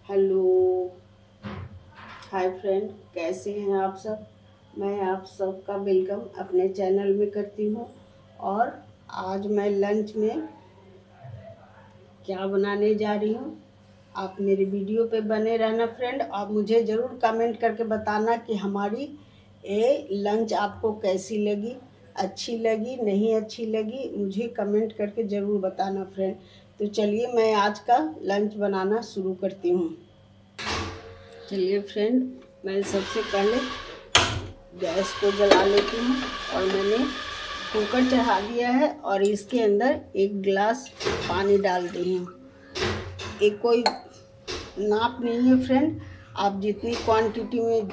Hello, hi friend, कैसे हैं आप सब। मैं आप सबका वेलकम अपने चैनल में करती हूँ। और आज मैं लंच में क्या बनाने जा रही हूँ, आप मेरे वीडियो पे बने रहना फ्रेंड। और मुझे ज़रूर कमेंट करके बताना कि हमारी ये लंच आपको कैसी लगी, अच्छी लगी नहीं अच्छी लगी, मुझे कमेंट करके ज़रूर बताना फ्रेंड। तो चलिए मैं आज का लंच बनाना शुरू करती हूँ। चलिए फ्रेंड, मैं सबसे पहले गैस को जला लेती हूँ और मैंने कुकर चढ़ा दिया है और इसके अंदर 1 गिलास पानी डाल दी हूँ। एक कोई नाप नहीं है फ्रेंड, आप जितनी क्वांटिटी में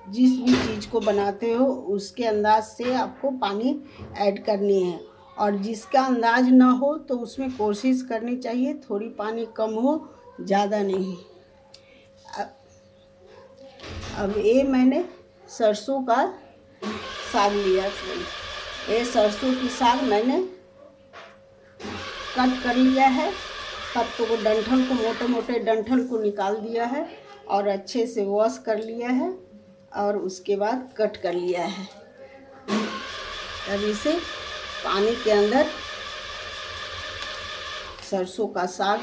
जिस भी चीज़ को बनाते हो उसके अंदाज से आपको पानी ऐड करनी है। और जिसका अंदाज ना हो तो उसमें कोशिश करनी चाहिए थोड़ी पानी कम हो, ज़्यादा नहीं। अब ये मैंने सरसों का साग लिया फ्रेंड। ये सरसों की साग मैंने कट कर लिया है, पत्तों को, डंठल को, मोटे मोटे डंठल को निकाल दिया है और अच्छे से वॉश कर लिया है और उसके बाद कट कर लिया है। अब इसे पानी के अंदर सरसों का साग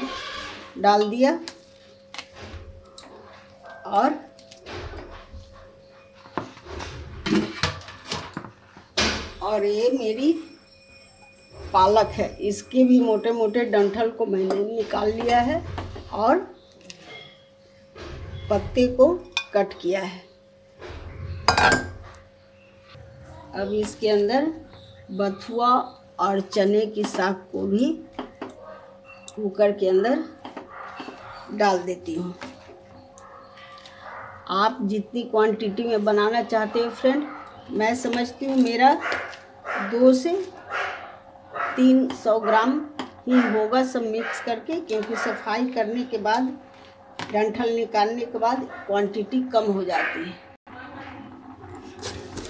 डाल दिया और ये मेरी पालक है, इसके भी मोटे मोटे डंठल को मैंने निकाल लिया है और पत्ते को कट किया है। अब इसके अंदर बथुआ और चने की साग को भी कुकर के अंदर डाल देती हूँ। आप जितनी क्वांटिटी में बनाना चाहते हो फ्रेंड, मैं समझती हूँ मेरा 200 से 300 ग्राम ही होगा सब मिक्स करके, क्योंकि सफाई करने के बाद, डंठल निकालने के बाद क्वांटिटी कम हो जाती है।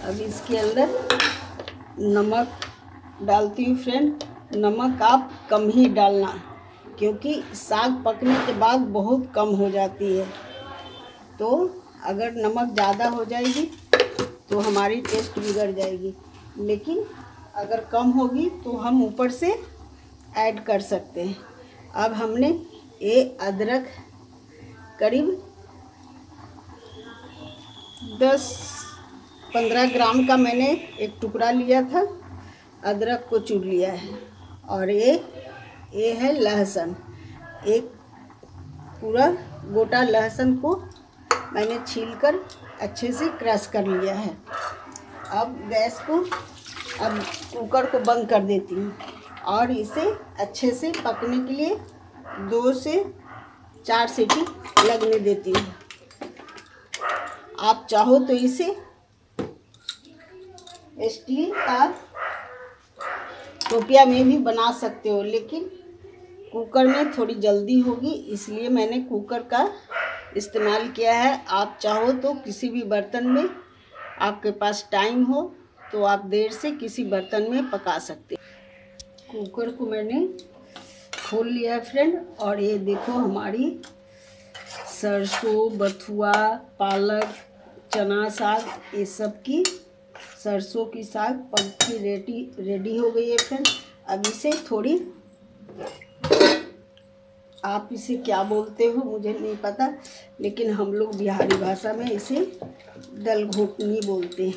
अब इसके अंदर नमक डालती हूँ फ्रेंड। नमक आप कम ही डालना, क्योंकि साग पकने के बाद बहुत कम हो जाती है। तो अगर नमक ज़्यादा हो जाएगी तो हमारी टेस्ट बिगड़ जाएगी, लेकिन अगर कम होगी तो हम ऊपर से ऐड कर सकते हैं। अब हमने ये अदरक करीब 10-15 ग्राम का मैंने एक टुकड़ा लिया था, अदरक को चूर लिया है। और ये है लहसुन, एक पूरा गोटा लहसुन को मैंने छीलकर अच्छे से क्रश कर लिया है। अब कुकर को बंद कर देती हूँ और इसे अच्छे से पकने के लिए 2 से 4 सीटी लगने देती हूँ। आप चाहो तो इसे स्टील का टोपिया में भी बना सकते हो, लेकिन कुकर में थोड़ी जल्दी होगी, इसलिए मैंने कुकर का इस्तेमाल किया है। आप चाहो तो किसी भी बर्तन में, आपके पास टाइम हो तो आप देर से किसी बर्तन में पका सकते। कुकर को मैंने खोल लिया है फ्रेंड, और ये देखो हमारी सरसों, बथुआ, पालक, चना साग, ये सब की सरसों की साग पक के रेडी हो गई है फ्रेंड। अब इसे थोड़ी, आप इसे क्या बोलते हो मुझे नहीं पता, लेकिन हम लोग बिहारी भाषा में इसे दल घोटनी बोलते हैं,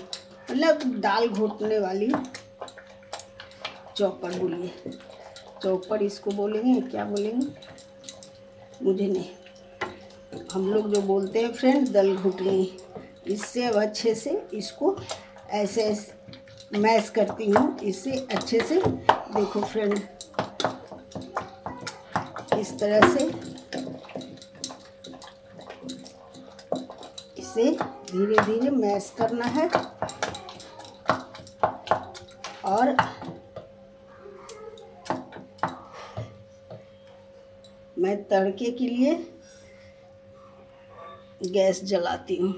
मतलब दाल घोटने वाली चौपर बोलिए, चौपर इसको बोलेंगे, क्या बोलेंगे मुझे नहीं, हम लोग जो बोलते हैं फ्रेंड दल घोटनी। इससे अब अच्छे से इसको ऐसे मैश करती हूँ, इससे अच्छे से, देखो फ्रेंड इस तरह से इसे धीरे धीरे मैश करना है। और मैं तड़के के लिए गैस जलाती हूँ।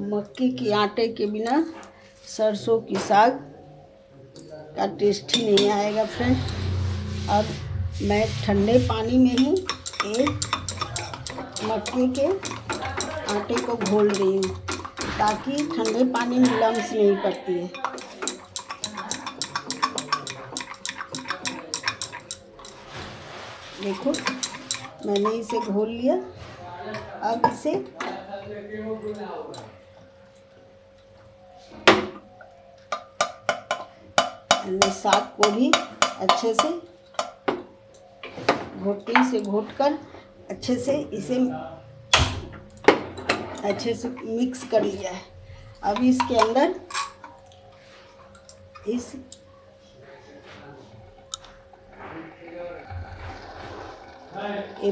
मक्के के आटे के बिना सरसों की साग का टेस्ट ही नहीं आएगा फ्रेंड। अब मैं ठंडे पानी में ही एक मक्के के आटे को घोल रही हूँ ताकि ठंडे पानी में लम्स नहीं पड़ती है। देखो मैंने इसे घोल लिया। अब इसे साग को भी अच्छे से घोटनी से घोटकर अच्छे से इसे मिक्स कर लिया है। अब इसके अंदर इस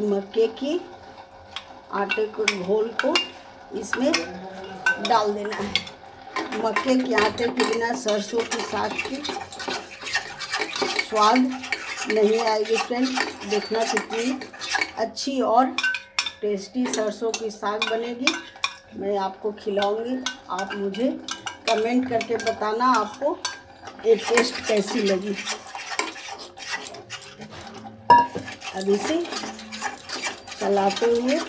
मक्के की आटे को घोल को इसमें डाल देना है। मक्के के आटे के बिना सरसों के साग की स्वाद नहीं आएगी फ्रेंड। देखना कितनी अच्छी और टेस्टी सरसों की साग बनेगी। मैं आपको खिलाऊंगी, आप मुझे कमेंट करके बताना आपको ये टेस्ट कैसी लगी। अब इसे चलाते हुए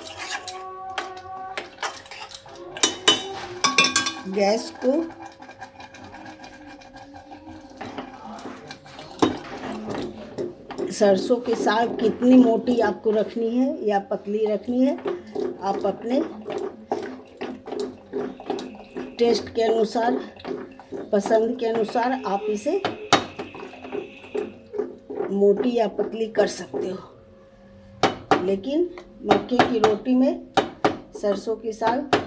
गैस को सरसों के साग कितनी मोटी आपको रखनी है या पतली रखनी है, आप अपने टेस्ट के अनुसार, पसंद के अनुसार आप इसे मोटी या पतली कर सकते हो। लेकिन मक्के की रोटी में सरसों की साग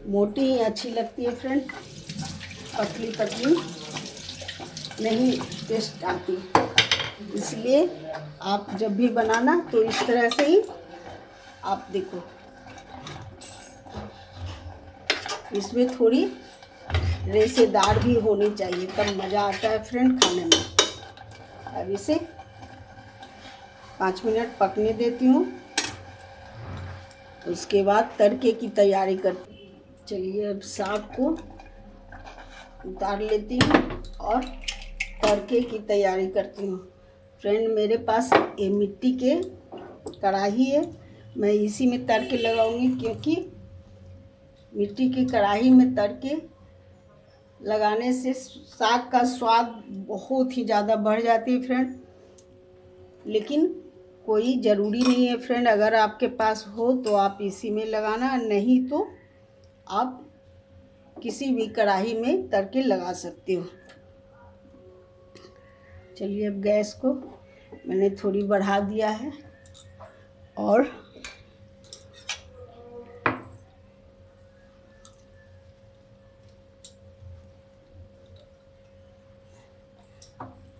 मोटी ही अच्छी लगती है फ्रेंड, पतली पतली नहीं टेस्ट आती। इसलिए आप जब भी बनाना तो इस तरह से ही आप देखो, इसमें थोड़ी रेशेदार भी होनी चाहिए, तब मज़ा आता है फ्रेंड खाने में। अब इसे 5 मिनट पकने देती हूँ, उसके बाद तड़के की तैयारी करती हूँ। चलिए अब साग को उतार लेती हूँ और तड़के की तैयारी करती हूँ। फ्रेंड मेरे पास ये मिट्टी के कढ़ाई है, मैं इसी में तड़के लगाऊंगी, क्योंकि मिट्टी की कढ़ाई में तड़के लगाने से साग का स्वाद बहुत ही ज़्यादा बढ़ जाती है फ्रेंड। लेकिन कोई ज़रूरी नहीं है फ्रेंड, अगर आपके पास हो तो आप इसी में लगाना, नहीं तो आप किसी भी कढ़ाई में तड़के लगा सकते हो। चलिए अब गैस को मैंने थोड़ी बढ़ा दिया है और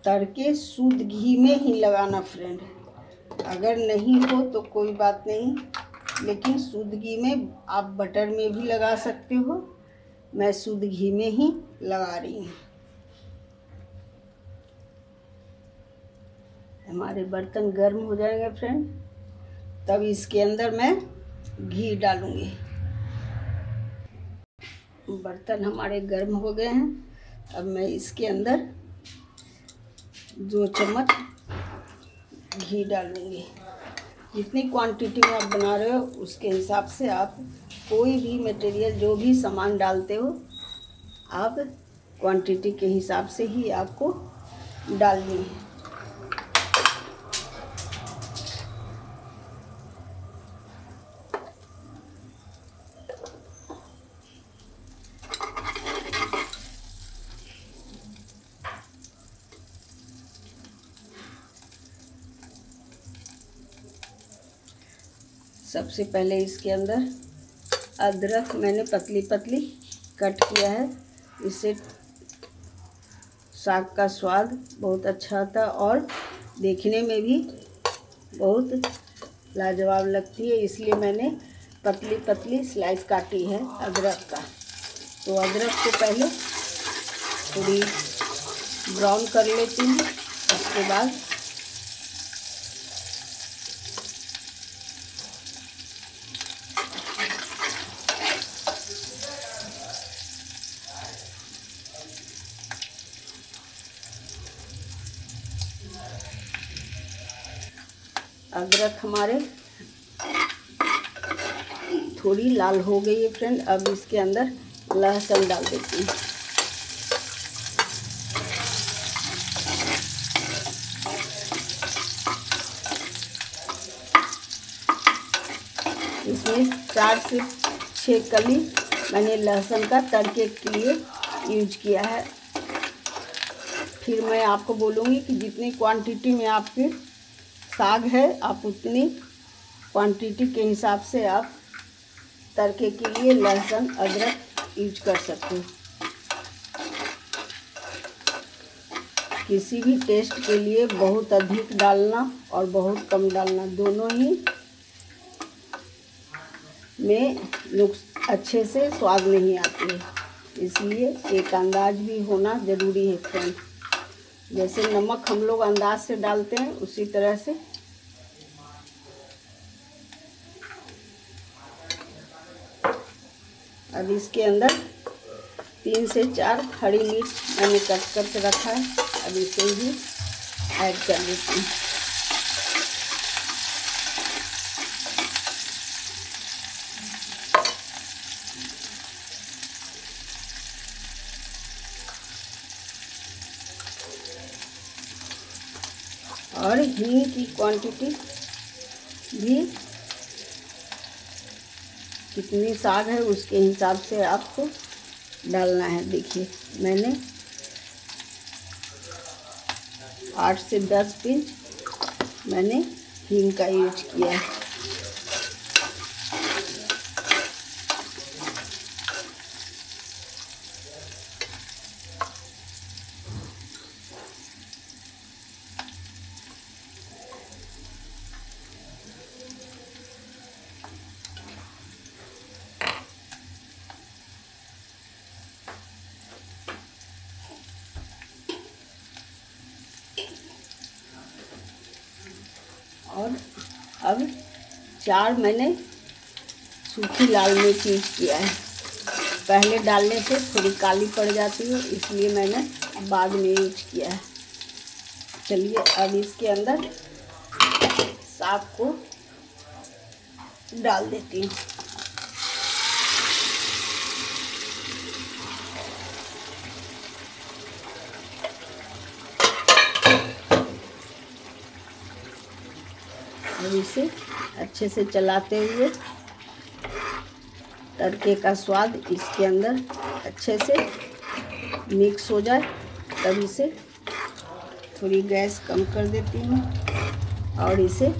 तड़के शुद्ध घी में ही लगाना फ्रेंड। अगर नहीं हो तो कोई बात नहीं, लेकिन शुद्ध घी में आप बटर में भी लगा सकते हो। मैं शुद्ध घी में ही लगा रही हूँ। हमारे बर्तन गर्म हो जाएंगे फ्रेंड, तब इसके अंदर मैं घी डालूँगी। बर्तन हमारे गर्म हो गए हैं। अब मैं इसके अंदर 2 चम्मच घी डालूँगी। जितनी क्वांटिटी में आप बना रहे हो उसके हिसाब से आप कोई भी मटेरियल, जो भी सामान डालते हो, आप क्वांटिटी के हिसाब से ही आपको डालनी है। सबसे पहले इसके अंदर अदरक मैंने पतली पतली कट किया है, इससे साग का स्वाद बहुत अच्छा आता है और देखने में भी बहुत लाजवाब लगती है। इसलिए मैंने पतली पतली स्लाइस काटी है अदरक का। तो अदरक को पहले थोड़ी ब्राउन कर लेती हूँ, उसके बाद अदरक हमारे थोड़ी लाल हो गई है फ्रेंड। अब इसके अंदर लहसुन डाल देती हूँ। इसमें 4 से 6 कली मैंने लहसुन का तड़के के लिए यूज किया है। फिर मैं आपको बोलूँगी कि जितनी क्वांटिटी में आपके साग है आप उतनी क्वांटिटी के हिसाब से आप तड़के के लिए लहसुन अदरक यूज कर सकते हो। किसी भी टेस्ट के लिए बहुत अधिक डालना और बहुत कम डालना दोनों ही में अच्छे से स्वाद नहीं आती है, इसलिए एक अंदाज भी होना ज़रूरी है फ्रेंड। जैसे नमक हम लोग अंदाज से डालते हैं उसी तरह से अब इसके अंदर 3 से 4 हरी मिर्च मैंने कट करके रखा है। अब इसे भी ऐड कर देती हूँ। और हींग की क्वांटिटी भी कितनी साग है उसके हिसाब से आपको डालना है। देखिए मैंने 8 से 10 पिंच मैंने हींग का यूज किया है। और अब 4 मैंने सूखी लाल मिर्च यूज किया है। पहले डालने से थोड़ी काली पड़ जाती है, इसलिए मैंने बाद में यूज किया है। चलिए अब इसके अंदर साग को डाल देती हूँ। अब इसे अच्छे से चलाते हुए तड़के का स्वाद इसके अंदर अच्छे से मिक्स हो जाए, तब इसे थोड़ी गैस कम कर देती हूँ और इसे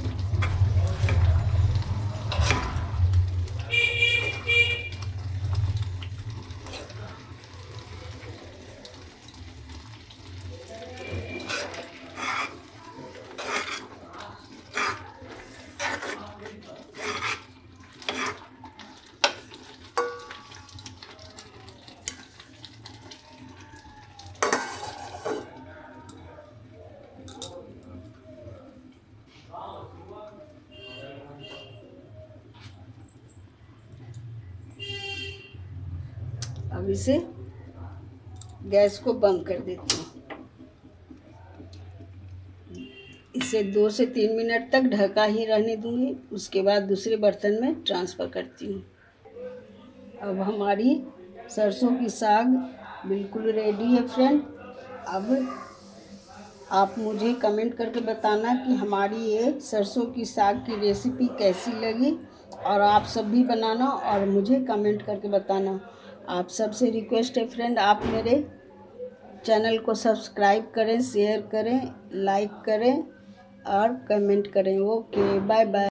अब इसे गैस को बंद कर देती हूँ। इसे 2 से 3 मिनट तक ढका ही रहने दूंगी, उसके बाद दूसरे बर्तन में ट्रांसफ़र करती हूँ। अब हमारी सरसों की साग बिल्कुल रेडी है फ्रेंड। अब आप मुझे कमेंट करके बताना कि हमारी ये सरसों की साग की रेसिपी कैसी लगी, और आप सब भी बनाना और मुझे कमेंट करके बताना। आप सबसे रिक्वेस्ट है फ्रेंड, आप मेरे चैनल को सब्सक्राइब करें, शेयर करें, लाइक करें और कमेंट करें। Okay, bye bye.